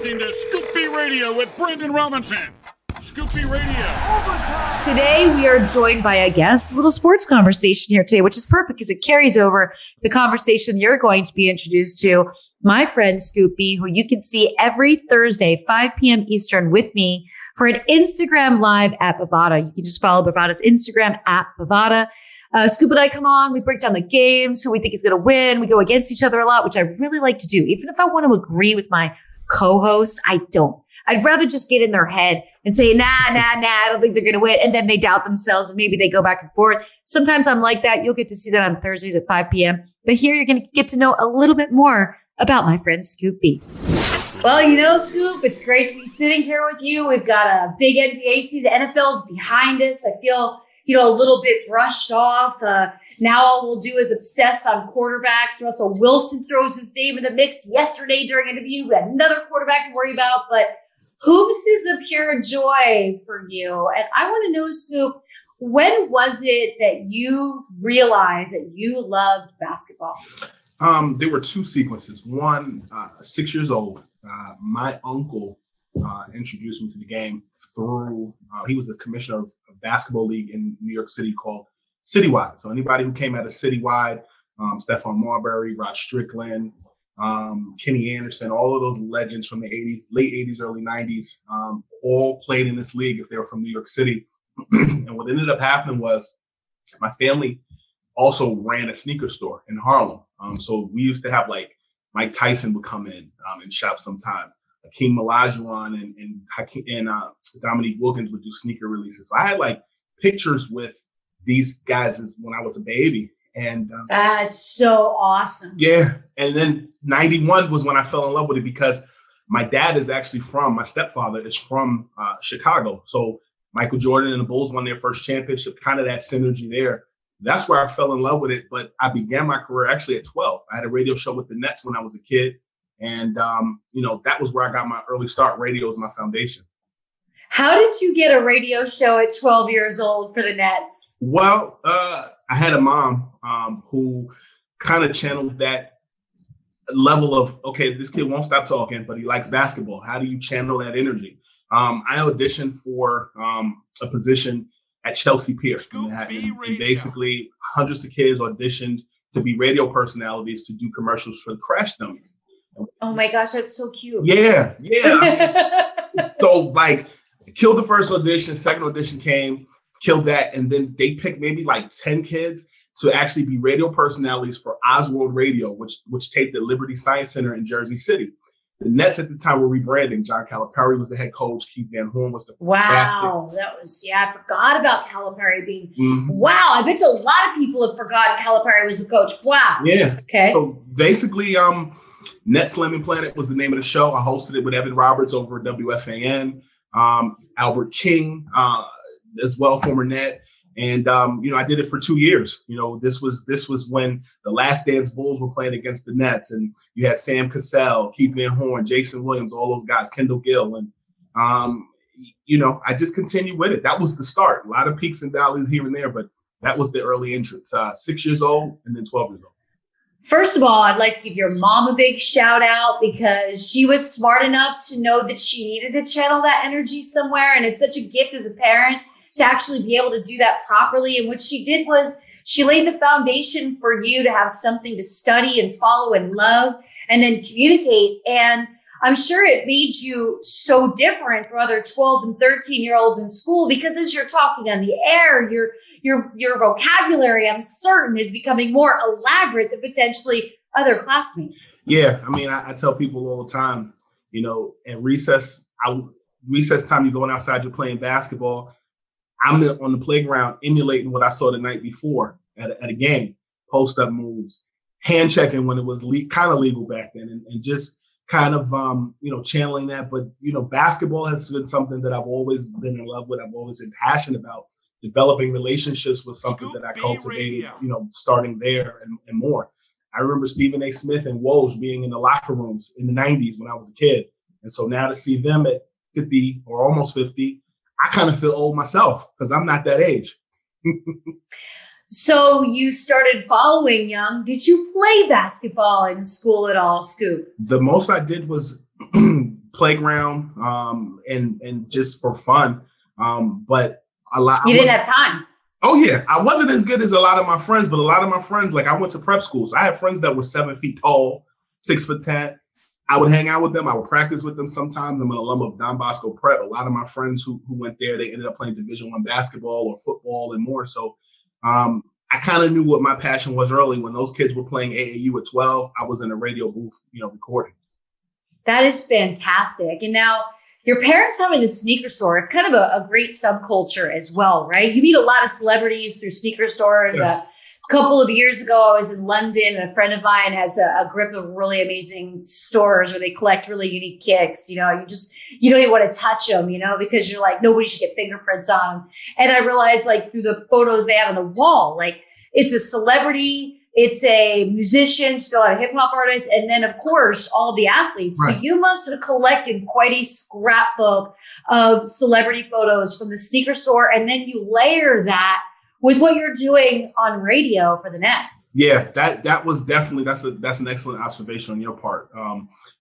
listening to Scoop B Radio with Brandon Robinson. Scoop B Radio. Today, we are joined by a guest, a little sports conversation here today, which is perfect because it carries over the conversation you're going to be introduced to. My friend Scoop B, who you can see every Thursday, 5 p.m. Eastern with me for an Instagram Live at Bovada. You can just follow Bovada's Instagram at Bovada. Scoop and I come on, we break down the games, who we think is going to win. We go against each other a lot, which I really like to do. Even if I want to agree with my co-host, I don't. I'd rather just get in their head and say, nah, I don't think they're going to win. And then they doubt themselves and maybe they go back and forth. Sometimes I'm like that. You'll get to see that on Thursdays at 5 p.m. But here you're going to get to know a little bit more about my friend Scoop B. Well, you know, Scoop, it's great to be sitting here with you. We've got a big NBA season. NFL's behind us. I feel, a little bit brushed off. Now all we'll do is obsess on quarterbacks. Russell Wilson throws his name in the mix yesterday during an interview. We had another quarterback to worry about, but hoops is the pure joy for you. And I want to know, Scoop, when was it that you realized that you loved basketball? There were two sequences. One, 6 years old, my uncle introduced me to the game through, he was the commissioner of a basketball league in New York City called Citywide. So anybody who came out of Citywide, Stephon Marbury, Rod Strickland, Kenny Anderson, all of those legends from the 80s, late 80s, early 90s, all played in this league if they were from New York City. And what ended up happening was my family also ran a sneaker store in Harlem. So we used to have like Mike Tyson would come in and shop sometimes. Hakeem Olajuwon and Dominique Wilkins would do sneaker releases. So I had like pictures with these guys when I was a baby. And that's so awesome. Yeah. And then 91 was when I fell in love with it because my dad is actually my stepfather is from Chicago. So Michael Jordan and the Bulls won their first championship, kind of that synergy there. That's where I fell in love with it. But I began my career actually at 12. I had a radio show with the Nets when I was a kid. And, that was where I got my early start. Radio is my foundation. How did you get a radio show at 12 years old for the Nets? Well, I had a mom who kind of channeled that level of, okay, this kid won't stop talking, but he likes basketball. How do you channel that energy? I auditioned for a position at Chelsea Pier. And basically, hundreds of kids auditioned to be radio personalities to do commercials for the Crash Dummies. Oh my gosh, that's so cute. Yeah. So killed the first audition, second audition came, killed that. And then they picked maybe like 10 kids to actually be radio personalities for Oswald Radio, which taped at Liberty Science Center in Jersey City. The Nets at the time were rebranding. John Calipari was the head coach. Keith Van Horn was the Wow. I forgot about Calipari being, wow. I bet you a lot of people have forgotten Calipari was the coach. Wow. Yeah. Okay. So basically, Net Slamming Planet was the name of the show. I hosted it with Evan Roberts over at WFAN, Albert King as well, former Net. And, I did it for 2 years. This was when the Last Dance Bulls were playing against the Nets. And you had Sam Cassell, Keith Van Horn, Jason Williams, all those guys, Kendall Gill. And, I just continued with it. That was the start. A lot of peaks and valleys here and there, but that was the early entrance. 6 years old and then 12 years old. First of all, I'd like to give your mom a big shout out because she was smart enough to know that she needed to channel that energy somewhere. And it's such a gift as a parent to actually be able to do that properly. And what she did was she laid the foundation for you to have something to study and follow and love and then communicate. And I'm sure it made you so different from other 12 and 13-year-olds in school because as you're talking on the air, your vocabulary, I'm certain, is becoming more elaborate than potentially other classmates. Yeah, I tell people all the time, at recess time, you're going outside, you're playing basketball. I'm on the playground emulating what I saw the night before at a game, post-up moves, hand checking when it was kind of legal back then, and just kind of, channeling that. But, basketball has been something that I've always been in love with. I've always been passionate about. Developing relationships was something that I cultivated, starting there and more. I remember Stephen A. Smith and Woj being in the locker rooms in the 90s when I was a kid. And so now to see them at 50 or almost 50, I kind of feel old myself because I'm not that age. So you started following young. Did you play basketball in school at all, Scoop? The most I did was playground, and just for fun. But a lot. You didn't have time. Oh yeah, I wasn't as good as a lot of my friends, but a lot of my friends, like I went to prep school, so I had friends that were 7 feet tall, 6'10". I would hang out with them. I would practice with them sometimes. I'm an alum of Don Bosco Prep. A lot of my friends who went there, they ended up playing Division I basketball or football and more. So I kind of knew what my passion was early. When those kids were playing AAU at 12, I was in a radio booth, recording. That is fantastic. And now your parents having a sneaker store, it's kind of a great subculture as well, right? You meet a lot of celebrities through sneaker stores. Yes. A couple of years ago, I was in London, and a friend of mine has a grip of really amazing stores where they collect really unique kicks. You don't even want to touch them, because you're like, nobody should get fingerprints on them. And I realized, like, through the photos they had on the wall, like, it's a celebrity, it's a musician, still a hip hop artist, and then of course all the athletes. Right. So you must have collected quite a scrapbook of celebrity photos from the sneaker store, and then you layer that with what you're doing on radio for the Nets. Yeah, that was definitely that's an excellent observation on your part.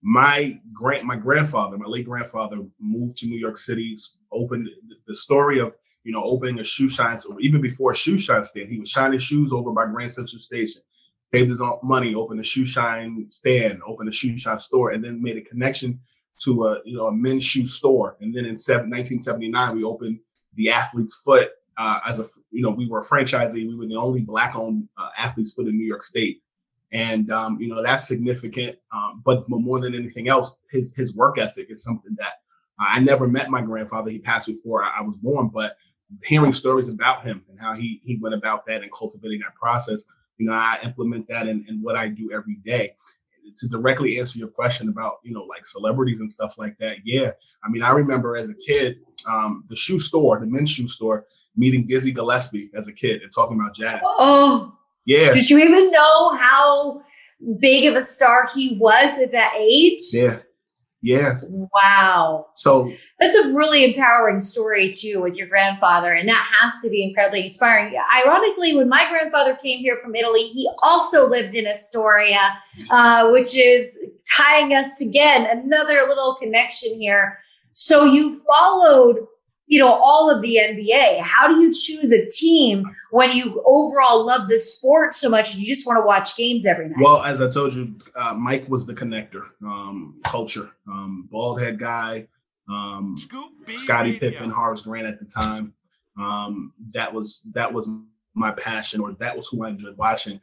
My grandfather, my late grandfather, moved to New York City, opened the story of opening a shoe shine. So even before a shoe shine stand, he was shining shoes over by Grand Central Station. Saved his own money, opened a shoe shine stand, opened a shoe shine store, and then made a connection to a men's shoe store. And then in 1979, we opened the Athlete's Foot. We were a franchisee. We were the only Black-owned Athlete's Foot in New York State, and that's significant. But more than anything else, his work ethic is something that I never met my grandfather. He passed before I was born, but hearing stories about him and how he went about that and cultivating that process, I implement that in what I do every day. To directly answer your question about, like celebrities and stuff like that. Yeah. I mean, I remember as a kid, the men's shoe store, meeting Dizzy Gillespie as a kid and talking about jazz. Oh, yeah. Did you even know how big of a star he was at that age? Yeah. Yeah. Wow. So that's a really empowering story too with your grandfather. And that has to be incredibly inspiring. Ironically, when my grandfather came here from Italy, he also lived in Astoria, which is tying us again, another little connection here. So you followed, all of the NBA. How do you choose a team when you overall love the sport so much and you just want to watch games every night? Well, as I told you, Mike was the connector, culture, bald head guy, Scottie Pippen, Horace Grant at the time. That was my passion, or that was who I enjoyed watching.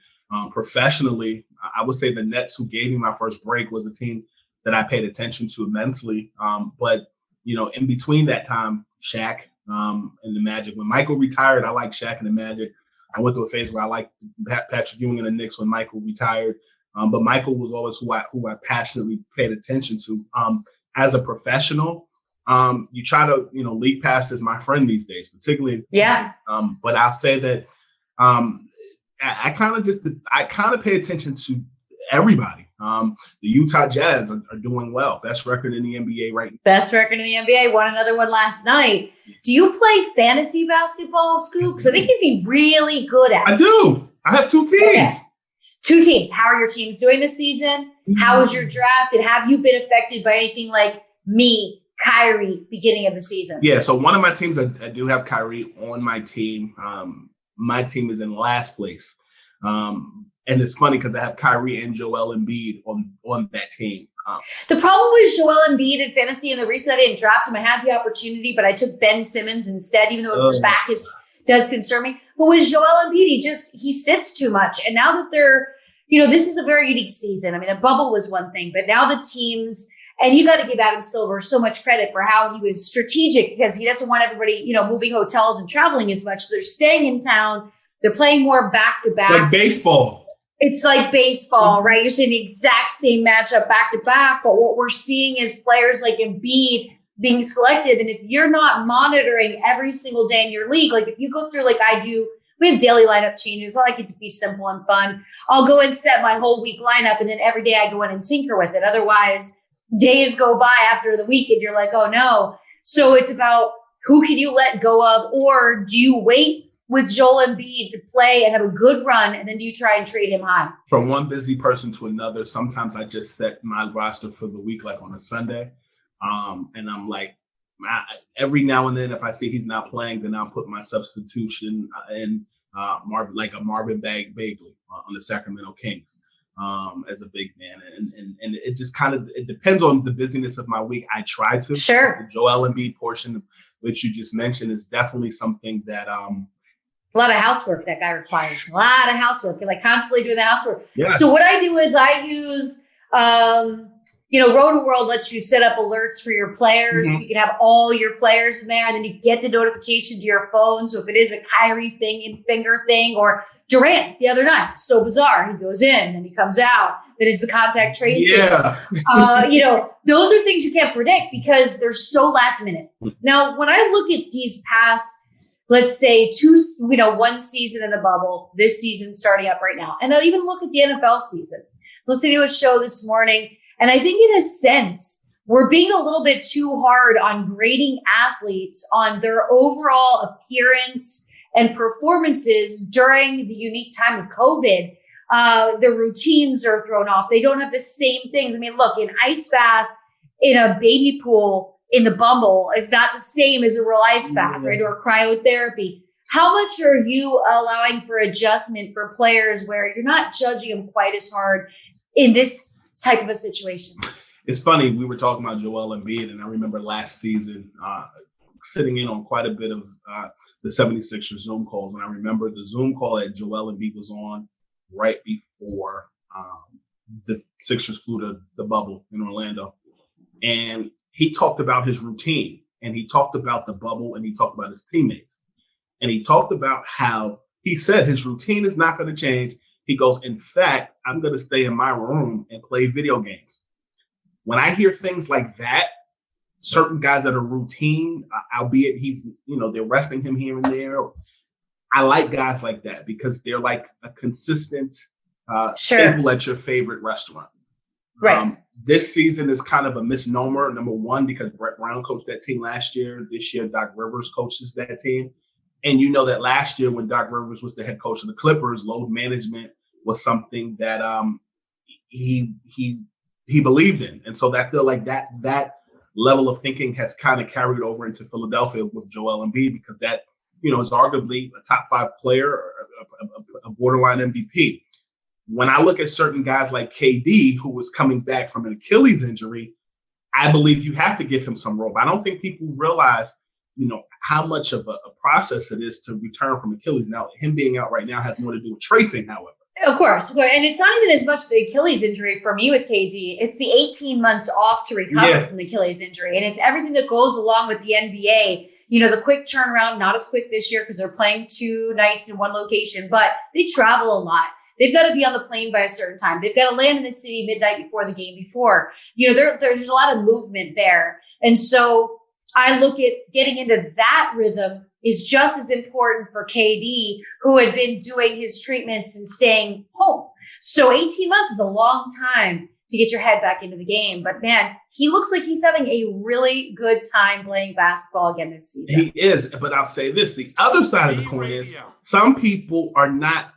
Professionally, I would say the Nets, who gave me my first break, was a team that I paid attention to immensely. But in between that time, Shaq and the Magic. When Michael retired, I liked Shaq and the Magic. I went through a phase where I liked Patrick Ewing and the Knicks when Michael retired. But Michael was always who I passionately paid attention to. As a professional, you try to league pass is my friend these days, particularly. Yeah. But I'll say that I kind of pay attention to everybody. The Utah Jazz are doing well. Best record in the NBA right now. Best record in the NBA. Won another one last night. Do you play fantasy basketball, Scoop? Because I think you'd be really good at it. I do. I have 2 teams. Okay. 2 teams. How are your teams doing this season? How was your draft? And have you been affected by anything like me, Kyrie, beginning of the season? Yeah. So one of my teams, I do have Kyrie on my team. My team is in last place. And it's funny because I have Kyrie and Joel Embiid on that team. The problem with Joel Embiid in fantasy, and the reason I didn't draft him, I had the opportunity, but I took Ben Simmons instead, even though his back does concern me. But with Joel Embiid, he sits too much. And now that they're, this is a very unique season. I mean, the bubble was one thing, but now the teams, and you got to give Adam Silver so much credit for how he was strategic, because he doesn't want everybody, moving hotels and traveling as much. So they're staying in town. They're playing more back-to-back. Like baseball. It's like baseball, right? You're seeing the exact same matchup back to back, but what we're seeing is players like Embiid being selected. And if you're not monitoring every single day in your league, like if you go through, like I do, we have daily lineup changes. I like it to be simple and fun. I'll go and set my whole week lineup, and then every day I go in and tinker with it. Otherwise, days go by after the week and you're like, oh no. So it's about who can you let go of, or do you wait with Joel Embiid to play and have a good run, and then do you try and trade him high? From one busy person to another, sometimes I just set my roster for the week, like on a Sunday. And I'm like, every now and then, if I see he's not playing, then I'll put my substitution in Marvin Bagley on the Sacramento Kings as a big man. And it just it depends on the busyness of my week. I try to. Sure. The Joel Embiid portion, which you just mentioned, is definitely something that a lot of housework that guy requires. A lot of housework. You're like constantly doing the housework. Yeah. So what I do is I use, Roto-World lets you set up alerts for your players. Mm-hmm. You can have all your players in there, and then you get the notification to your phone. So if it is a Kyrie finger thing, or Durant the other night, so bizarre. He goes in and he comes out. Then it's the contact tracing. Yeah. Those are things you can't predict because they're so last minute. Now, when I look at these past, let's say one season in the bubble, this season starting up right now, and I'll even look at the NFL season. Listening to a show this morning, and I think in a sense, we're being a little bit too hard on grading athletes on their overall appearance and performances during the unique time of COVID. Their routines are thrown off. They don't have the same things. I mean, look, an ice bath in a baby pool in the Bumble is not the same as a real ice bath, right? Or cryotherapy. How much are you allowing for adjustment for players where you're not judging them quite as hard in this type of a situation? It's funny. We were talking about Joel Embiid, and I remember last season sitting in on quite a bit of the 76ers Zoom calls. And I remember the Zoom call that Joel Embiid was on right before the Sixers flew to the bubble in Orlando. And he talked about his routine, and he talked about the bubble, and he talked about his teammates. And he talked about how he said his routine is not going to change. He goes, in fact, I'm going to stay in my room and play video games. When I hear things like that, certain guys that are routine, albeit they're resting him here and there. I like guys like that because they're like a consistent staple at your favorite restaurant. Right. This season is kind of a misnomer, number one, because Brett Brown coached that team last year. This year, Doc Rivers coaches that team. And you know that last year when Doc Rivers was the head coach of the Clippers, load management was something that he believed in. And so I feel like that level of thinking has kind of carried over into Philadelphia with Joel Embiid, because that, is arguably a top 5 player, or a borderline MVP. When I look at certain guys like KD, who was coming back from an Achilles injury, I believe you have to give him some rope. I don't think people realize, how much of a process it is to return from Achilles. Now, him being out right now has more to do with tracing, however. Of course. And it's not even as much the Achilles injury for me with KD. It's the 18 months off to recover from the Achilles injury. And it's everything that goes along with the NBA. The quick turnaround, not as quick this year because they're playing 2 nights in one location, but they travel a lot. They've got to be on the plane by a certain time. They've got to land in the city midnight before the game before. There's a lot of movement there. And so I look at getting into that rhythm is just as important for KD, who had been doing his treatments and staying home. So 18 months is a long time to get your head back into the game. But man, he looks like he's having a really good time playing basketball again this season. He is. But I'll say this. The other side of the coin is some people are not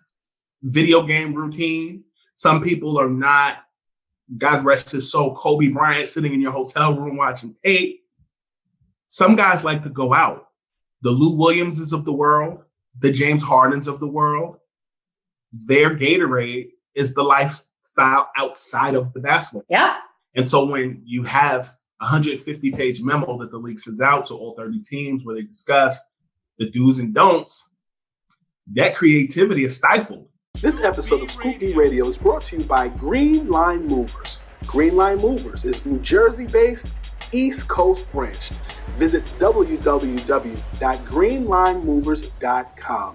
video game routine. Some people are not, God rest his soul, Kobe Bryant sitting in your hotel room watching tape. Some guys like to go out. The Lou Williamses of the world, the James Hardens of the world, their Gatorade is the lifestyle outside of the basketball. Yeah. And so when you have a 150-page memo that the league sends out to all 30 teams where they discuss the do's and don'ts, that creativity is stifled. This episode of Scoop B Radio is brought to you by Green Line Movers. Green Line Movers is New Jersey-based, East Coast branched. Visit www.greenlinemovers.com.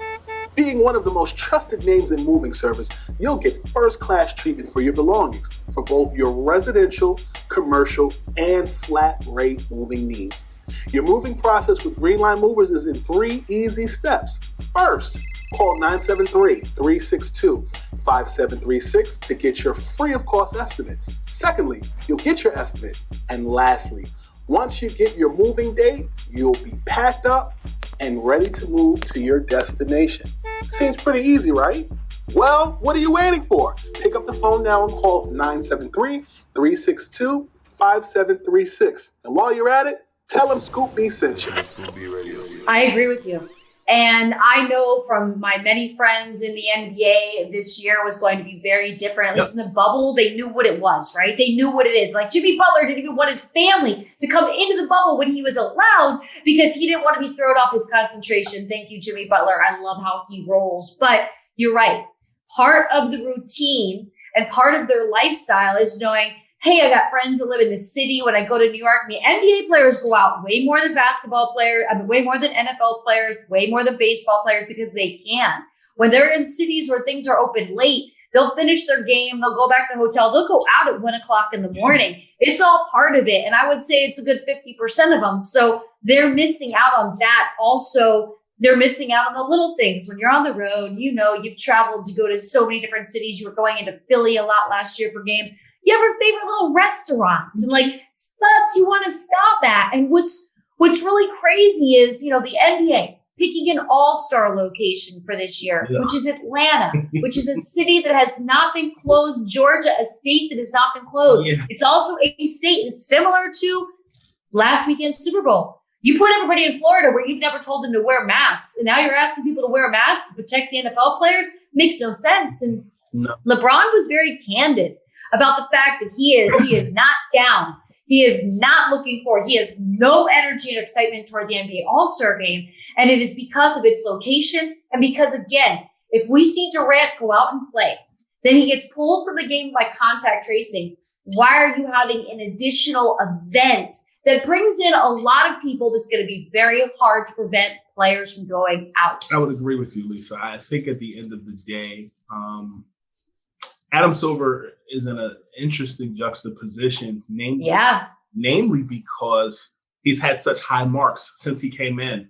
Being one of the most trusted names in moving service, you'll get first-class treatment for your belongings for both your residential, commercial, and flat-rate moving needs. Your moving process with Green Line Movers is in 3 easy steps. First, call 973-362-5736 to get your free of cost estimate. Secondly, you'll get your estimate. And lastly, once you get your moving date, you'll be packed up and ready to move to your destination. Seems pretty easy, right? Well, what are you waiting for? Pick up the phone now and call 973-362-5736. 5736. And while you're at it, tell them Scoop B sent you. I agree with you. And I know from my many friends in the NBA, this year was going to be very different. At least in the bubble, they knew what it was, right? They knew what it is. Like Jimmy Butler didn't even want his family to come into the bubble when he was allowed because he didn't want to be thrown off his concentration. Thank you, Jimmy Butler. I love how he rolls. But you're right. Part of the routine and part of their lifestyle is knowing, hey, I got friends that live in the city. When I go to New York, I mean, NBA players go out way more than basketball players, way more than NFL players, way more than baseball players because they can. When they're in cities where things are open late, they'll finish their game. They'll go back to the hotel. They'll go out at 1 o'clock in the morning. It's all part of it. And I would say it's a good 50% of them. So they're missing out on that. Also, they're missing out on the little things. When you're on the road, you know, you've traveled to go to so many different cities. You were going into Philly a lot last year for games. You have your favorite little restaurants and like spots you want to stop at. And what's really crazy is, you know, the NBA picking an all-star location for this year, which is Atlanta, which is a city that has not been closed. Georgia, a state that has not been closed. It's also a state that's similar to last weekend's Super Bowl. You put everybody in Florida where you've never told them to wear masks, and now you're asking people to wear masks to protect the NFL players. Makes no sense. And LeBron was very candid about the fact that he is not down. He is not looking forward. He has no energy and excitement toward the NBA All-Star game. And it is because of its location. And because, again, if we see Durant go out and play, then he gets pulled from the game by contact tracing. Why are you having an additional event that brings in a lot of people that's going to be very hard to prevent players from going out? I would agree with you, Lisa. I think at the end of the day, Adam Silver is in an interesting juxtaposition, namely because he's had such high marks since he came in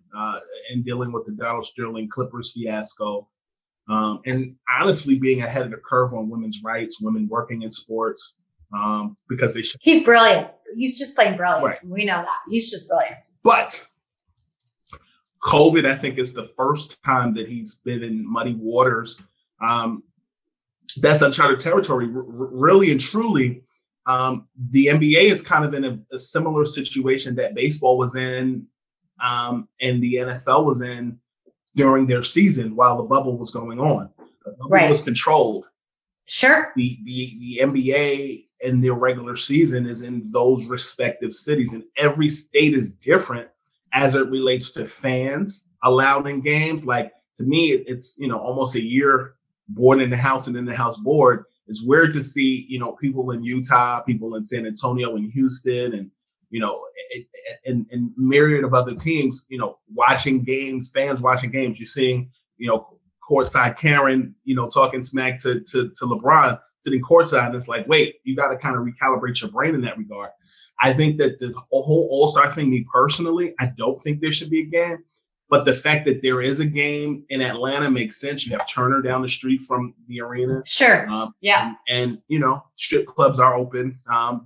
dealing with the Donald Sterling Clippers fiasco, and honestly being ahead of the curve on women's rights, women working in sports, because they should. He's brilliant. He's just plain brilliant. Right. We know that. He's just brilliant. But COVID, I think, is the first time that he's been in muddy waters. That's uncharted territory, really and truly. The NBA is kind of in a similar situation that baseball was in and the NFL was in during their season while the bubble was going on. The bubble was controlled. Sure. The NBA and their regular season is in those respective cities, and every state is different as it relates to fans allowed in games. Like, to me, it's, you know, almost a year board in the house and in the house board. It's weird to see, you know, people in Utah, people in San Antonio and Houston, and, you know, and myriad of other teams, you know, watching games, fans watching games. You're seeing, you know, courtside Karen, you know, talking smack to LeBron sitting courtside. And it's like, wait, you got to kind of recalibrate your brain in that regard. I think that the whole All-Star thing, me personally, I don't think there should be a game. But the fact that there is a game in Atlanta makes sense. You have Turner down the street from the arena. Sure. And you know, strip clubs are open.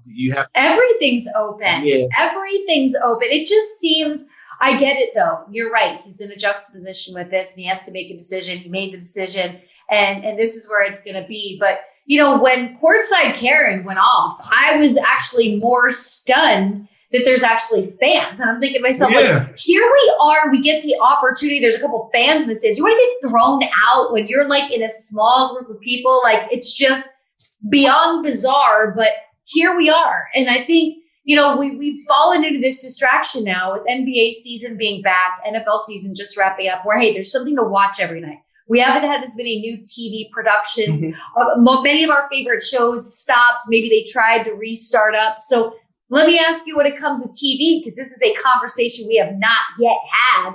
You have everything's open. Yeah. Everything's open. It just seems, I get it though. You're right. He's in a juxtaposition with this and he has to make a decision. He made the decision and this is where it's going to be. But, you know, when courtside Karen went off, I was actually more stunned that there's actually fans. And I'm thinking to myself, like, here we are, we get the opportunity. There's a couple fans in the city. You want to get thrown out when you're like in a small group of people? Like, it's just beyond bizarre, but here we are. And I think, you know, we've fallen into this distraction now with NBA season being back, NFL season just wrapping up, where, hey, there's something to watch every night. We haven't had as many new TV productions. Many of our favorite shows stopped. Maybe they tried to restart up. So let me ask you, when it comes to TV, because this is a conversation we have not yet had,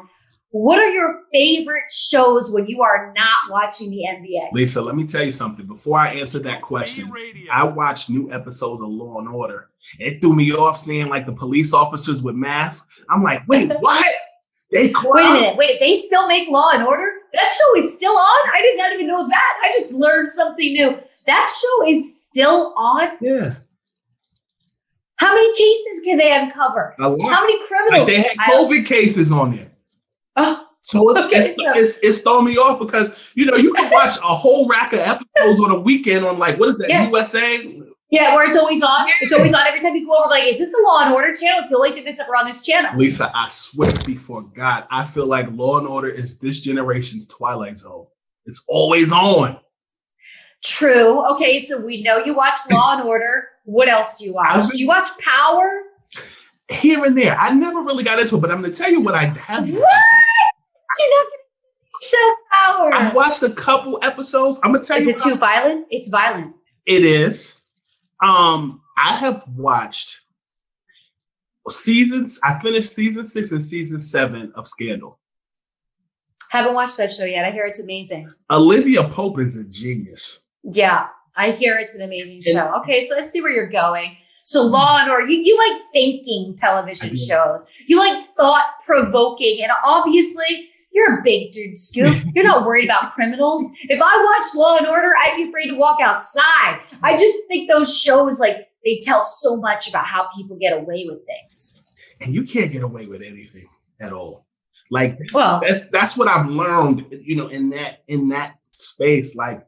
what are your favorite shows when you are not watching the NBA? Lisa, let me tell you something. Before I answer that question, I watched new episodes of Law and Order. It threw me off seeing like the police officers with masks. I'm like, wait, what? Wait a minute. Wait, they still make Law and Order? That show is still on? I did not even know that. I just learned something new. That show is still on? Yeah. How many cases can they uncover? How many criminals? Like, they had COVID cases on there. Oh, so it's throwing me off because, you know, you can watch a whole rack of episodes on a weekend on, like, what is that, USA? Yeah, where it's always on. It's always on every time you go over. Like, is this the Law and Order channel? It's the only thing that's ever on this channel. Lisa, I swear before God, I feel like Law and Order is this generation's Twilight Zone. It's always on. True. Okay, so we know you watch Law and Order. What else do you watch? Do you watch Power? Here and there. I never really got into it, but I'm going to tell you what I have. What? You're not going to show Power. I watched a couple episodes. I'm going to tell you. Is it too violent? It's violent. It is. I have watched seasons. I finished season 6 and season 7 of Scandal. Haven't watched that show yet. I hear it's amazing. Olivia Pope is a genius. Yeah, I hear it's an amazing show. Okay, so I see where you're going. So Law and Order, you like thinking television shows. You like thought-provoking. And obviously, you're a big dude, Scoop. You're not worried about criminals. If I watch Law and Order, I'd be afraid to walk outside. I just think those shows, like, they tell so much about how people get away with things. And you can't get away with anything at all. Like, well, that's what I've learned, in that space. Like,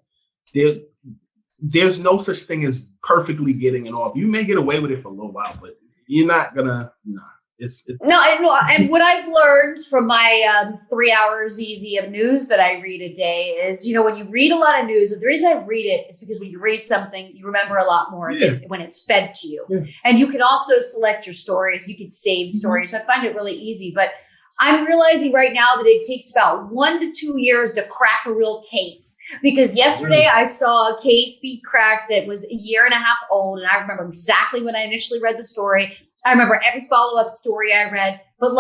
there's no such thing as perfectly getting it off. You may get away with it for a little while, but you're not gonna. No, it's no. And what I've learned from my 3 hours easy of news that I read a day is, when you read a lot of news, the reason I read it is because when you read something, you remember a lot more when it's fed to you. Yeah. And you can also select your stories. You can save stories. So I find it really easy, but I'm realizing right now that it takes about 1 to 2 years to crack a real case. Because yesterday I saw a case be cracked that was 1.5 years old. And I remember exactly when I initially read the story. I remember every follow-up story I read. But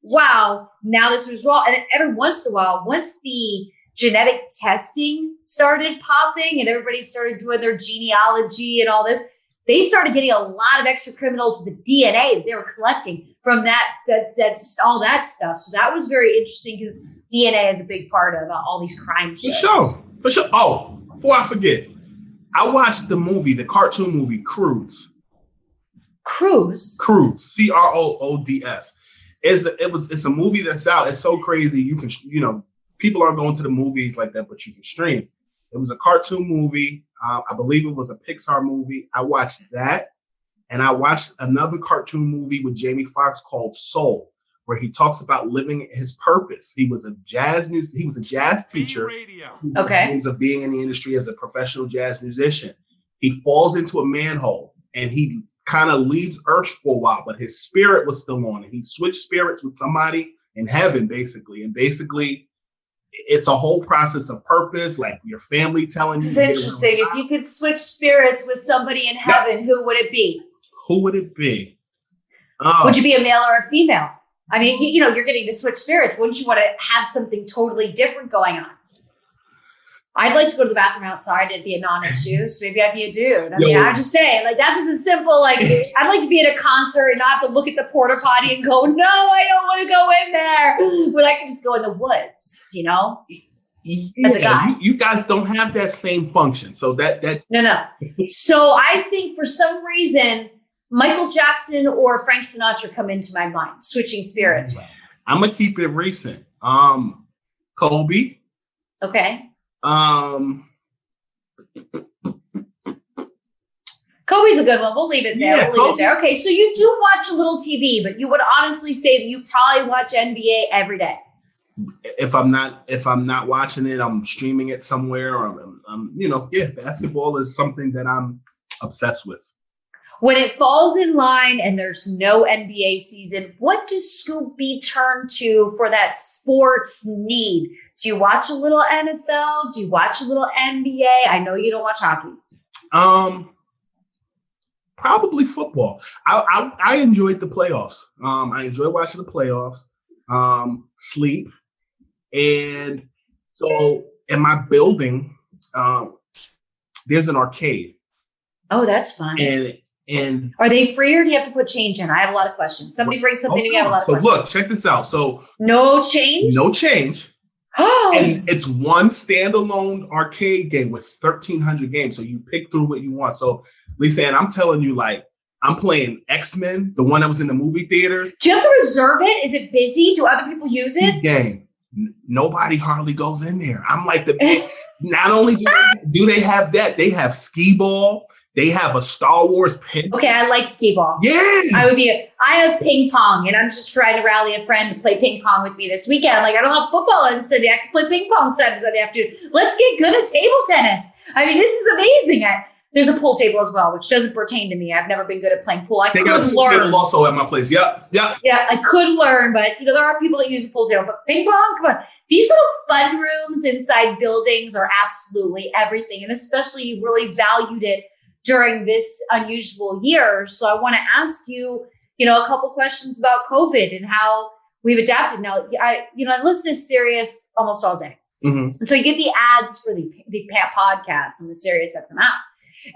wow, now this was wrong. And every once in a while, once the genetic testing started popping and everybody started doing their genealogy and all this, they started getting a lot of extra criminals with the DNA that they were collecting from that's all that stuff. So that was very interesting because DNA is a big part of all these crime shows. For sure. Oh, before I forget, I watched the cartoon movie Croods. Croods? Croods, Croods. It's a movie that's out. It's so crazy. You can, people aren't going to the movies like that, but you can stream. It was a cartoon movie. I believe it was a Pixar movie. I watched that. And I watched another cartoon movie with Jamie Foxx called Soul, where he talks about living his purpose. He was a jazz teacher. Okay. Dreams of being in the industry as a professional jazz musician. He falls into a manhole and he kind of leaves Earth for a while, but his spirit was still on. And he switched spirits with somebody in heaven, basically. And basically, it's a whole process of purpose, like your family telling you. It's interesting. If you could switch spirits with somebody in heaven, who would it be? Who would it be? Would you be a male or a female? I mean, you're getting to switch spirits. Wouldn't you want to have something totally different going on? I'd like to go to the bathroom outside and be a non-issue. So maybe I'd be a dude. I mean, I'm just saying, that's just a simple, I'd like to be at a concert and not have to look at the porta potty and go, no, I don't want to go in there. But I can just go in the woods, as a guy. You guys don't have that same function. So that. No. So I think for some reason, Michael Jackson or Frank Sinatra come into my mind, switching spirits with. I'm going to keep it recent. Kobe. Okay. Kobe's a good one. We'll leave it there. Yeah, leave it there. Okay, so you do watch a little TV, but you would honestly say that you probably watch NBA every day. If I'm not watching it, I'm streaming it somewhere, or basketball is something that I'm obsessed with. When it falls in line and there's no NBA season, what does Scoop B turn to for that sports need? Do you watch a little NFL? Do you watch a little NBA? I know you don't watch hockey. Probably football. I enjoyed the playoffs. I enjoy watching the playoffs. Sleep. And so in my building, there's an arcade. Oh, that's fun. And are they free or do you have to put change in? I have a lot of questions. Somebody brings something to me. I have a lot of questions. So look, check this out. So no change? No change. Oh. And it's one standalone arcade game with 1,300 games. So you pick through what you want. So Lisa, and I'm telling you, I'm playing X-Men, the one that was in the movie theater. Do you have to reserve it? Is it busy? Do other people use it? Game. Nobody hardly goes in there. I'm like not only do they have that, they have skee ball. They have a Star Wars pin. Okay, I like skee ball. Yeah. I have ping pong, and I'm just trying to rally a friend to play ping pong with me this weekend. I'm like, I don't have football on Sunday. I can play ping pong Sunday afternoon. Let's get good at table tennis. I mean, this is amazing. There's a pool table as well, which doesn't pertain to me. I've never been good at playing pool. They got a pool table also at my place. Yep. Yeah, I could learn, but there are people that use a pool table. But ping pong, come on. These little fun rooms inside buildings are absolutely everything. And especially you really valued it during this unusual year. So I want to ask you, a couple questions about COVID and how we've adapted. Now, I listen to Sirius almost all day. Mm-hmm. And so you get the ads for the podcast on the Sirius XM app.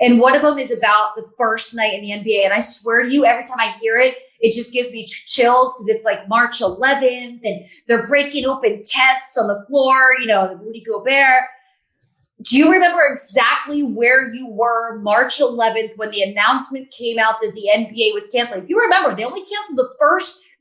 And one of them is about the first night in the NBA. And I swear to you, every time I hear it, it just gives me chills because it's like March 11th and they're breaking open tests on the floor, the Rudy Gobert. Do you remember exactly where you were March 11th when the announcement came out that the NBA was canceling? If you remember, they only canceled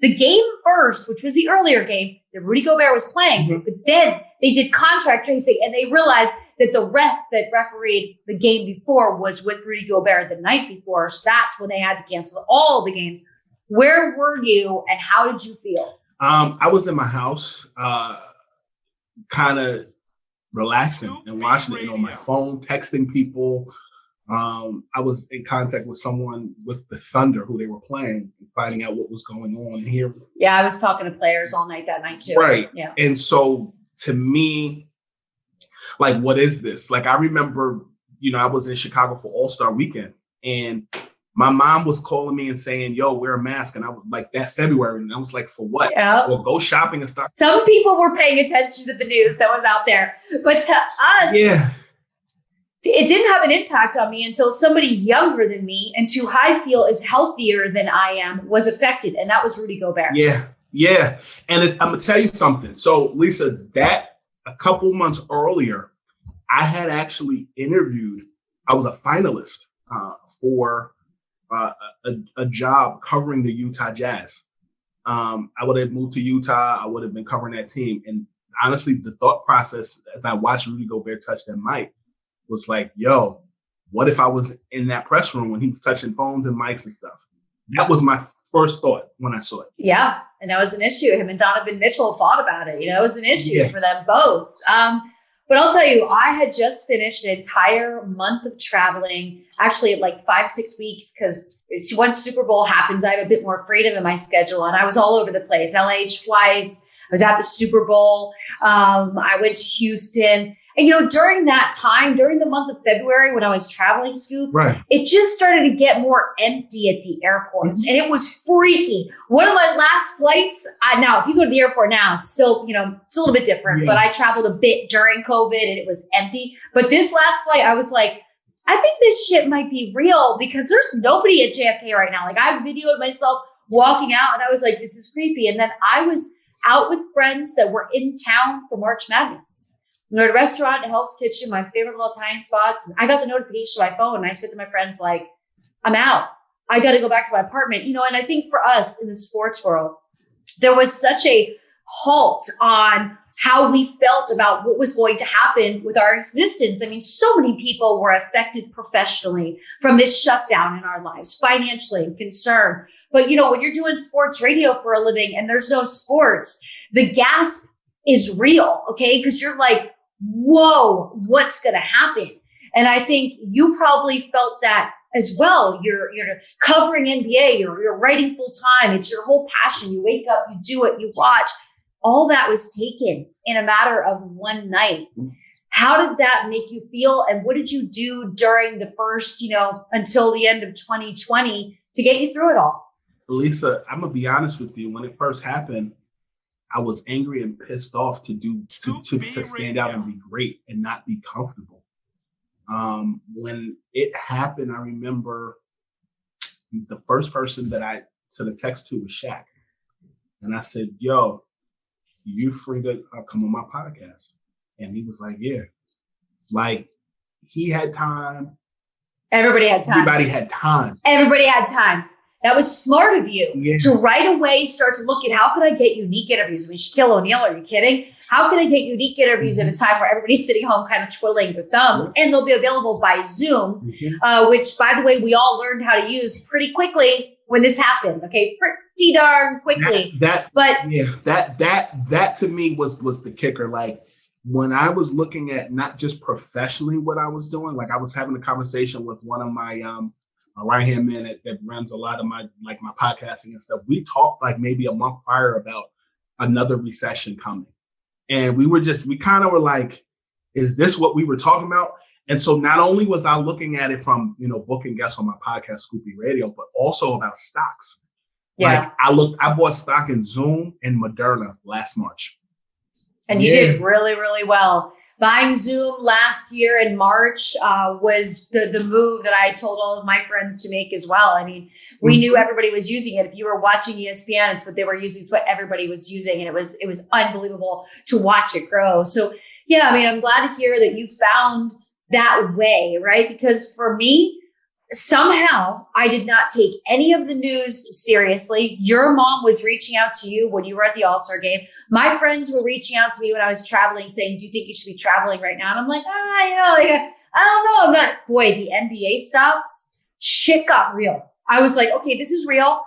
the game first, which was the earlier game that Rudy Gobert was playing. Mm-hmm. But then they did contract tracing and they realized that the ref that refereed the game before was with Rudy Gobert the night before. So that's when they had to cancel all the games. Where were you and how did you feel? I was in my house, kind of relaxing and watching it on my phone, texting people. I was in contact with someone with the Thunder who they were playing and finding out what was going on here. Yeah, I was talking to players all night that night too. Right. Yeah. And so to me, like, what is this? Like, I remember, I was in Chicago for All-Star Weekend and my mom was calling me and saying, yo, wear a mask. And I was like, that February. And I was like, for what? Yeah. Well, go shopping and stuff. Some people were paying attention to the news that was out there. But to us, yeah, it didn't have an impact on me until somebody younger than me and who I feel is healthier than I am was affected. And that was Rudy Gobert. Yeah. Yeah. And I'm going to tell you something. So, Lisa, that a couple months earlier, I had actually interviewed, I was a finalist for a job covering the Utah Jazz. I would have moved to Utah. I would have been covering that team. And honestly, the thought process as I watched Rudy Gobert touch that mic was like, yo, what if I was in that press room when he was touching phones and mics and stuff? That was my first thought when I saw it. Yeah. And that was an issue. Him and Donovan Mitchell fought about it. It was an issue for them both. But I'll tell you, I had just finished an entire month of traveling, actually at like 5-6 weeks, because once Super Bowl happens, I have a bit more freedom in my schedule. And I was all over the place. LA twice. I was at the Super Bowl. I went to Houston. And, during that time, during the month of February, when I was traveling, Scoop, right, it just started to get more empty at the airports. Mm-hmm. And it was freaky. One of my last flights, now, if you go to the airport now, it's still, it's a little bit different. Yeah. But I traveled a bit during COVID and it was empty. But this last flight, I was like, I think this shit might be real because there's nobody at JFK right now. Like, I videoed myself walking out and I was like, this is creepy. And then I was out with friends that were in town for March Madness. We were at a restaurant at Hell's Kitchen, my favorite little Italian spots. And I got the notification on my phone and I said to my friends, like, I'm out. I got to go back to my apartment. And I think for us in the sports world, there was such a halt on how we felt about what was going to happen with our existence. I mean, so many people were affected professionally from this shutdown in our lives, financially concerned. But, when you're doing sports radio for a living and there's no sports, the gasp is real, okay? Because you're like, whoa, what's going to happen? And I think you probably felt that as well. You're covering NBA, you're writing full time. It's your whole passion. You wake up, you do it, you watch. All that was taken in a matter of one night. How did that make you feel? And what did you do during the first, until the end of 2020 to get you through it all? Lisa, I'm going to be honest with you. When it first happened, I was angry and pissed off to stand out and be great and not be comfortable. When it happened, I remember the first person that I sent a text to was Shaq. And I said, yo, you free to come on my podcast? And he was like, yeah. Like, he had time. Everybody had time. Everybody had time. Everybody had time. That was smart of you to right away start to look at how could I get unique interviews? I mean, Shaquille O'Neal, are you kidding? How can I get unique interviews at a time where everybody's sitting home kind of twiddling their thumbs, and they'll be available by Zoom, which, by the way, we all learned how to use pretty quickly when this happened. Okay, pretty darn quickly. That to me was the kicker. Like, when I was looking at not just professionally what I was doing, like I was having a conversation with one of my right-hand man that runs a lot of my podcasting and stuff. We talked like maybe a month prior about another recession coming. And we kind of were like, is this what we were talking about? And so not only was I looking at it from, booking guests on my podcast, Scoopy Radio, but also about stocks. Yeah. Like I bought stock in Zoom and Moderna last March. And you did really, really well. Buying Zoom last year in March was the move that I told all of my friends to make as well. I mean, we knew everybody was using it. If you were watching ESPN, it's what they were using. It's what everybody was using. And it was unbelievable to watch it grow. So, yeah, I mean, I'm glad to hear that you found that way, right? Because for me, somehow I did not take any of the news seriously. Your mom was reaching out to you when you were at the All-Star game. My friends were reaching out to me when I was traveling saying, do you think you should be traveling right now? And I'm like, I don't know. I'm not. Boy, the NBA stops. Shit got real. I was like, okay, this is real.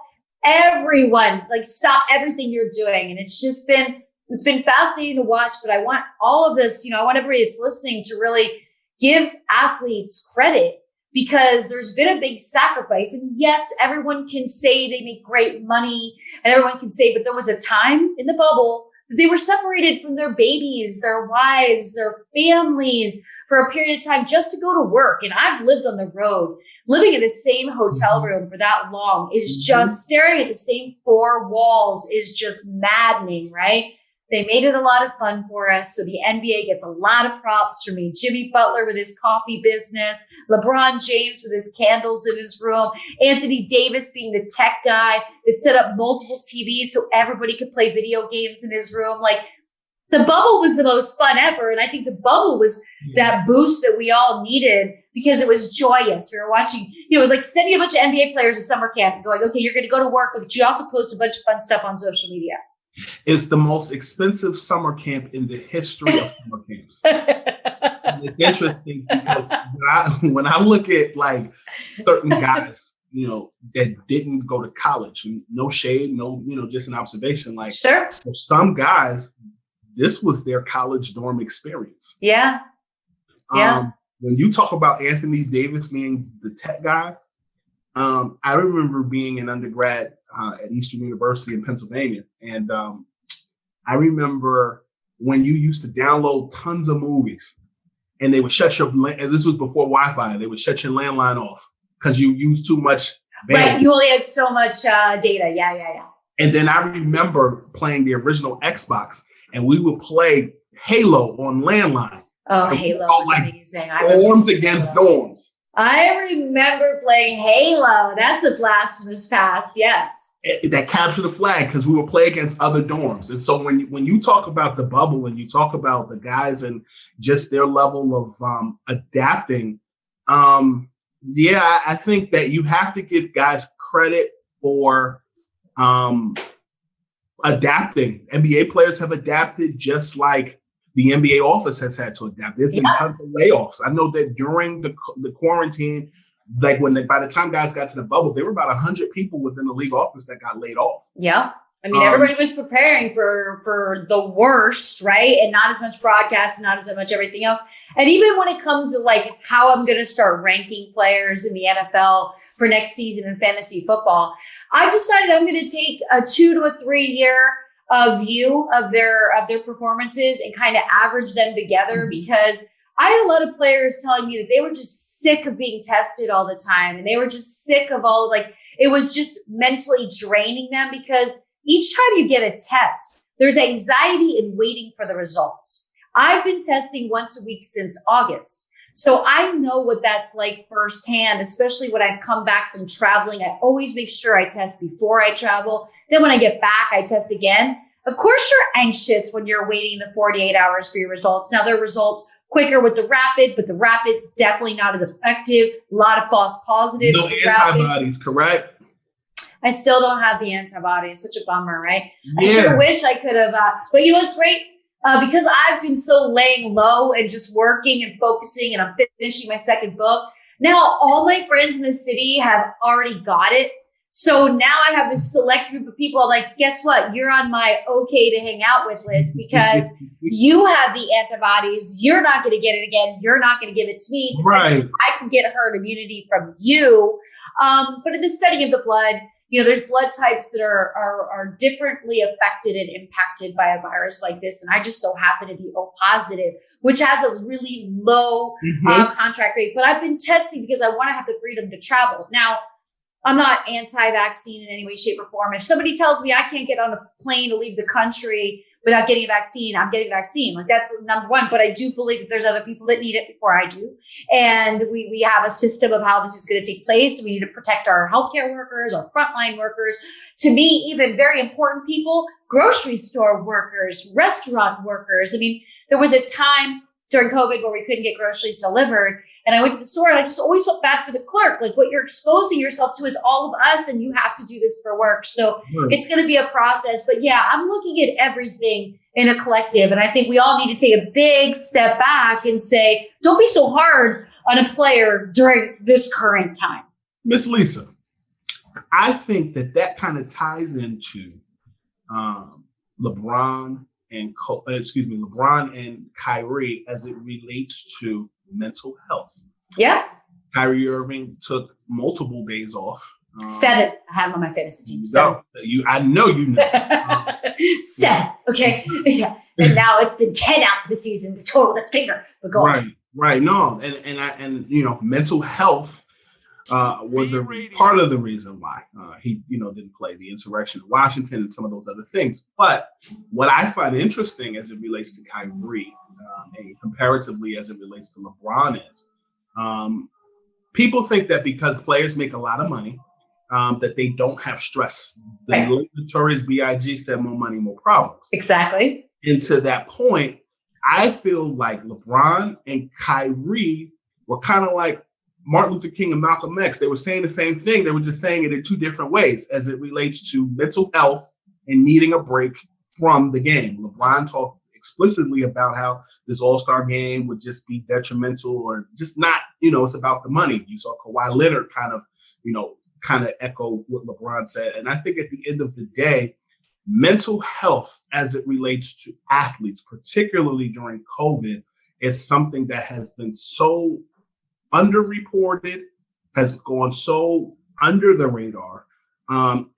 Everyone, stop everything you're doing. And it's been fascinating to watch, but I want all of this, I want everybody that's listening to really give athletes credit, because there's been a big sacrifice. And yes, everyone can say they make great money and everyone can say, but there was a time in the bubble that they were separated from their babies, their wives, their families for a period of time just to go to work. And I've lived on the road. Living in the same hotel room for that long is just staring at the same four walls is just maddening, right? They made it a lot of fun for us. So the NBA gets a lot of props from me. Jimmy Butler with his coffee business, LeBron James with his candles in his room, Anthony Davis being the tech guy that set up multiple TVs so everybody could play video games in his room. Like, the bubble was the most fun ever. And I think the bubble was that boost that we all needed because it was joyous. We were watching, it was like sending a bunch of NBA players to summer camp and going, okay, you're going to go to work, but you also post a bunch of fun stuff on social media. It's the most expensive summer camp in the history of summer camps. And it's interesting because when I look at certain guys, that didn't go to college, and no shade, no, just an observation. Sure. For some guys, this was their college dorm experience. Yeah. Yeah. When you talk about Anthony Davis being the tech guy, I remember being an undergrad at Eastern University in Pennsylvania. And I remember when you used to download tons of movies and they would shut your, and this was before Wi-Fi, they would shut your landline off because you used too much bandwidth. Right, you only had so much data. Yeah. And then I remember playing the original Xbox and we would play Halo on landline. Oh, Halo was amazing. Dorms against dorms. I remember playing Halo. That's a blasphemous past. Yes. That captured the flag because we would play against other dorms. And so when you talk about the bubble and you talk about the guys and just their level of adapting, I think that you have to give guys credit for adapting. NBA players have adapted just like the NBA office has had to adapt. There's been tons of layoffs. I know that during the quarantine, by the time guys got to the bubble, there were about 100 people within the league office that got laid off. Yeah. I mean, everybody was preparing for the worst, right? And not as much broadcast, not as much everything else. And even when it comes to how I'm going to start ranking players in the NFL for next season in fantasy football, I've decided I'm going to take a 2 to a 3 year view of their performances and kind of average them together, because I had a lot of players telling me that they were just sick of being tested all the time. And they were just sick of it was just mentally draining them, because each time you get a test, there's anxiety in waiting for the results. I've been testing once a week since August. So I know what that's like firsthand, especially when I've come back from traveling. I always make sure I test before I travel. Then when I get back, I test again. Of course, you're anxious when you're waiting the 48 hours for your results. Now, there are results quicker with the rapid, but the rapid's definitely not as effective. A lot of false positives. No antibodies, correct? I still don't have the antibodies. Such a bummer, right? Yeah. I sure wish I could have. But you know what's great? Because I've been so laying low and just working and focusing, and I'm finishing my second book. Now all my friends in the city have already got it. So now I have this select group of people. I'm like, guess what? You're on my okay to hang out with list because you have the antibodies. You're not going to get it again. You're not going to give it to me. Right. I can get herd immunity from you. But in the study of the blood, you know, there's blood types that are differently affected and impacted by a virus like this. And I just so happen to be O positive, which has a really low contract rate. But I've been testing because I want to have the freedom to travel. Now, I'm not anti-vaccine in any way, shape, or form. If somebody tells me I can't get on a plane to leave the country without getting a vaccine, I'm getting the vaccine. Like, that's number one. But I do believe that there's other people that need it before I do. And we have a system of how this is going to take place. We need to protect our healthcare workers, our frontline workers. To me, even very important people, grocery store workers, restaurant workers. I mean, there was a time during COVID where we couldn't get groceries delivered. And I went to the store and I just always felt bad for the clerk. Like, what you're exposing yourself to is all of us, and you have to do this for work. So it's going to be a process. But yeah, I'm looking at everything in a collective. And I think we all need to take a big step back and say, don't be so hard on a player during this current time. Miss Lisa, I think that kind of ties into LeBron and Kyrie as it relates to mental health. Yes. Kyrie Irving took multiple days off. 7. I have him on my fantasy team. 7. I know you know. 7. Okay. Yeah. And now it's been 10 out for the season. The total the finger. But go on. Right. No. And you know, mental health was part of the reason why he, didn't play, the insurrection in Washington and some of those other things. But what I find interesting as it relates to Kyrie and comparatively as it relates to LeBron is people think that because players make a lot of money, that they don't have stress. The late Notorious B.I.G. said more money, more problems. Exactly. And to that point, I feel like LeBron and Kyrie were kind of like Martin Luther King and Malcolm X. They were saying the same thing. They were just saying it in two different ways as it relates to mental health and needing a break from the game. LeBron talked explicitly about how this all-star game would just be detrimental or just not, it's about the money. You saw Kawhi Leonard kind of echo what LeBron said. And I think at the end of the day, mental health as it relates to athletes, particularly during COVID, is something that has been so underreported, has gone so under the radar. And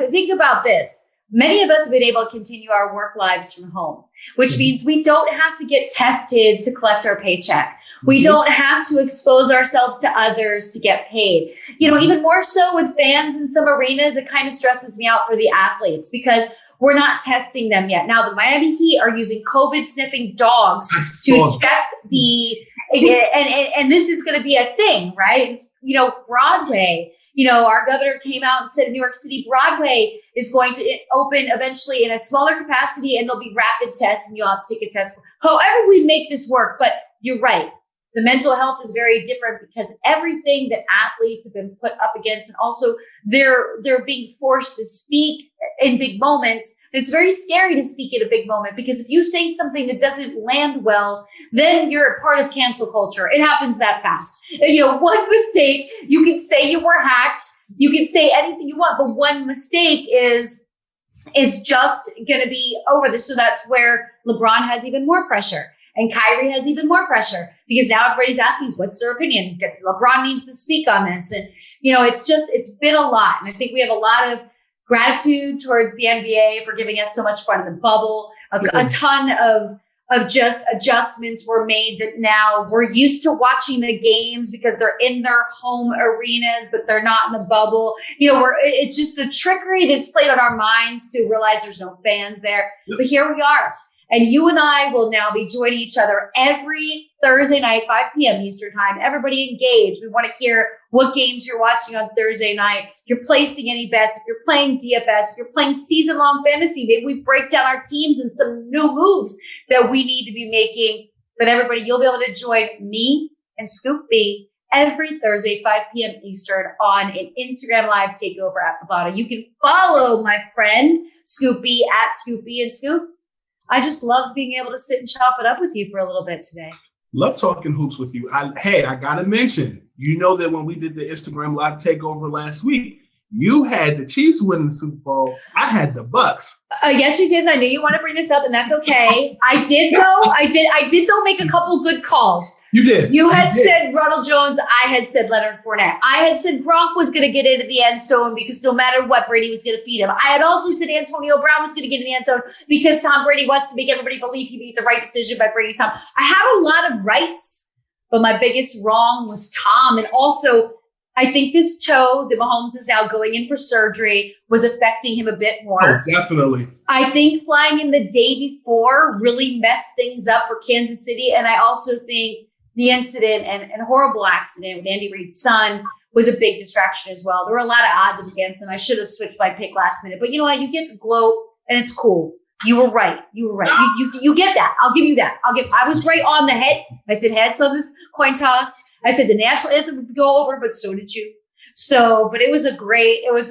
think about this. Many of us have been able to continue our work lives from home, which means we don't have to get tested to collect our paycheck. We don't have to expose ourselves to others to get paid. Even more so with fans in some arenas, it kind of stresses me out for the athletes because we're not testing them yet. Now, the Miami Heat are using COVID sniffing dogs to check and this is going to be a thing, right? Broadway, our governor came out and said in New York City, Broadway is going to open eventually in a smaller capacity and there'll be rapid tests and you'll have to take a test. However we make this work, but you're right. The mental health is very different because everything that athletes have been put up against, and also they're being forced to speak in big moments. And it's very scary to speak in a big moment because if you say something that doesn't land well, then you're a part of cancel culture. It happens that fast. One mistake, you can say you were hacked, you can say anything you want, but one mistake is just going to be over this. So that's where LeBron has even more pressure. And Kyrie has even more pressure because now everybody's asking, what's their opinion? LeBron needs to speak on this. And, it's been a lot. And I think we have a lot of gratitude towards the NBA for giving us so much fun in the bubble. A ton of just adjustments were made that now we're used to watching the games because they're in their home arenas, but they're not in the bubble. It's just the trickery that's played on our minds to realize there's no fans there. Yep. But here we are. And you and I will now be joining each other every Thursday night, 5 p.m. Eastern time. Everybody engage. We want to hear what games you're watching on Thursday night. If you're placing any bets, if you're playing DFS, if you're playing season-long fantasy, maybe we break down our teams and some new moves that we need to be making. But everybody, you'll be able to join me and Scoop B every Thursday, 5 p.m. Eastern on an Instagram Live takeover at Bovada. You can follow my friend Scoopy at Scoopy and Scoop. I just love being able to sit and chop it up with you for a little bit today. Love talking hoops with you. I got to mention, you know that when we did the Instagram Live takeover last week, you had the Chiefs winning the Super Bowl. I had the Bucks. Yes, you did. And I knew you want to bring this up, and that's okay. I did though make a couple good calls. You did. You had said Ronald Jones. I had said Leonard Fournette. I had said Gronk was going to get into the end zone because no matter what, Brady was going to feed him. I had also said Antonio Brown was going to get in the end zone because Tom Brady wants to make everybody believe he made the right decision by bringing Tom. I had a lot of rights, but my biggest wrong was Tom. And also, I think this toe that Mahomes is now going in for surgery was affecting him a bit more. Oh, definitely. I think flying in the day before really messed things up for Kansas City. And I also think the incident and horrible accident with Andy Reid's son was a big distraction as well. There were a lot of odds against him. I should have switched my pick last minute. But you know what? You get to gloat, and it's cool. You were right. You get that. I'll give you that. I was right on the head. I said heads on this coin toss. I said the national anthem would go over, but so did you. But it was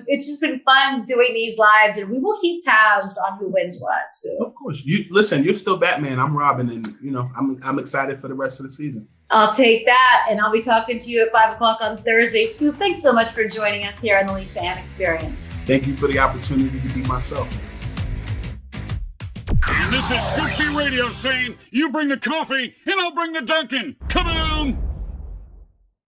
it's just been fun doing these lives, and we will keep tabs on who wins what. So. Of course. You're still Batman. I'm Robin, and I'm excited for the rest of the season. I'll take that, and I'll be talking to you at 5 o'clock on Thursday. Scoop, thanks so much for joining us here on the Lisa Ann Experience. Thank you for the opportunity to be myself. And this is Scoop B Radio saying, you bring the coffee and I'll bring the Dunkin'. Come on!